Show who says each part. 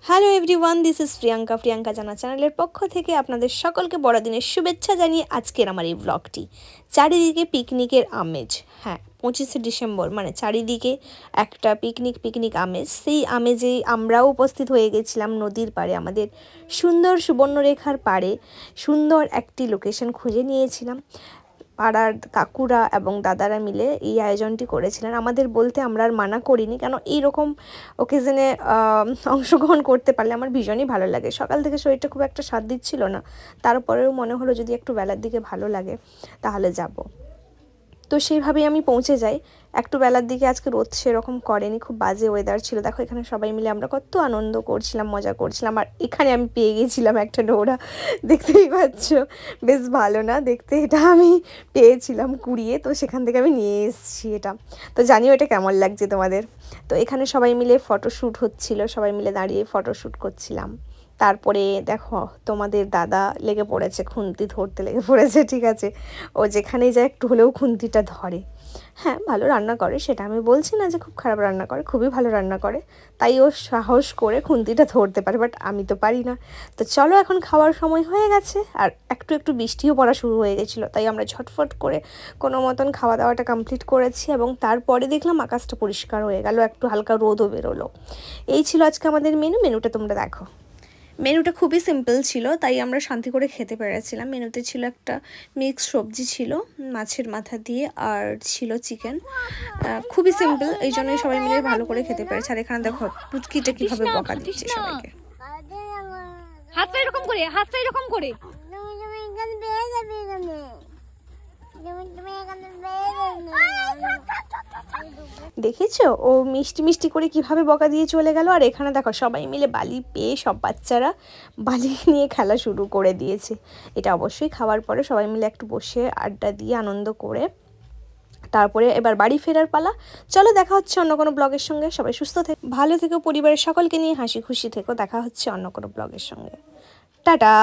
Speaker 1: Hello everyone, this is Priyanka জানা চ্যানেলের পক্ষ থেকে আপনাদের সকলকে বড়দিনের শুভেচ্ছা জানিয়ে আজকের আমার এই ব্লগটি। চারিদিকে পিকনিকের আমেজ। হ্যাঁ, 25শে ডিসেম্বর মানে চারিদিকে একটা পিকনিক আমেজ। সেই আমেজেই আমরাও উপস্থিত হয়ে গেছিলাম নদীর পাড়ে, আমাদের সুন্দর সুবর্ণরেখার পাড়ে। সুন্দর একটি লোকেশন খুঁজে নিয়েছিলাম। পাড়ার কাকুরা এবং দাদারা মিলে এই আয়োজনটি করেছিলেন। আমাদের বলতে আমরা আর মানা করিনি, কেন এইরকম ওকেজনে অংশগ্রহণ করতে পারলে আমার ভীষণই ভালো লাগে। সকাল থেকে শরীরটা খুব একটা সাথ দিচ্ছিল না, তারপরেও মনে হলো যদি একটু বেলার দিকে ভালো লাগে তাহলে যাব। তো সেইভাবেই আমি পৌঁছে যাই। একটু বেলার দিকে আজকে রোদ সেরকম করেনি, খুব বাজে ওয়েদার ছিল। দেখো এখানে সবাই মিলে আমরা কত আনন্দ করছিলাম, মজা করছিলাম। আর এখানে আমি পেয়ে গেছিলাম একটা ডোরা, দেখতেই পাচ্ছ বেশ ভালো না দেখতে। এটা আমি পেয়েছিলাম কুড়িয়ে, তো সেখান থেকে আমি নিয়ে এসেছি এটা। তো জানিও এটা কেমন লাগছে তোমাদের। তো এখানে সবাই মিলে ফটোশ্যুট হচ্ছিল, সবাই মিলে দাঁড়িয়ে ফটোশ্যুট করছিলাম। তারপরে দেখো তোমাদের দাদা লেগে পড়েছে, খুন্তি ধরতে লেগে পড়েছে। ঠিক আছে, ও যেখানেই যায় একটু হলেও খুন্তিটা ধরে। হ্যাঁ, ভালো রান্না করে, সেটা আমি বলছি না যে খুব খারাপ রান্না করে, খুবই ভালো রান্না করে। তাই ও সাহস করে খুন্তিটা ধরতে পারে, বাট আমি তো পারি না। তো চলো এখন খাওয়ার সময় হয়ে গেছে, আর একটু বৃষ্টিও পড়া শুরু হয়ে গেছিলো, তাই আমরা ঝটফট করে কোনো মতন খাওয়া দাওয়াটা কমপ্লিট করেছি। এবং তারপরে দেখলাম আকাশটা পরিষ্কার হয়ে গেল, একটু হালকা রোদও বেরোলো। এই ছিল আজকে আমাদের মেনুটা তোমরা দেখো। মেনুটা খুবই সিম্পল ছিল, তাই আমরা শান্তি করে খেতে পেরেছিলাম। মেনুতে ছিল একটা মিক্স সবজি, ছিল মাছের মাথা দিয়ে, আর ছিল চিকেন। খুবই সিম্পল, এই জন্যই সবাই মিলে ভালো করে খেতে পেরেছে। আর এখানে দেখো পুচকিটা কিভাবে বকা দিচ্ছে সবাইকে।
Speaker 2: হাতটা এরকম করে
Speaker 1: দেখেছো ও মিষ্টি করে কিভাবে বকা দিয়ে চলে গেল। আর এখানে দেখো সবাই মিলে বালি পেয়ে সব বাচ্চারা বালি নিয়ে খেলা শুরু করে দিয়েছে। এটা অবশ্যই খাওয়ার পরে সবাই মিলে একটু বসে আড্ডা দিয়ে আনন্দ করে তারপরে এবার বাড়ি ফেরার পালা। চলো দেখা হচ্ছে অন্য কোনো ব্লগের সঙ্গে। সবাই সুস্থ থেকো, ভালো থেকো, পরিবারের সকলকে নিয়ে হাসি খুশি থেকো। দেখা হচ্ছে অন্য কোনো ব্লগের সঙ্গে। টাটা।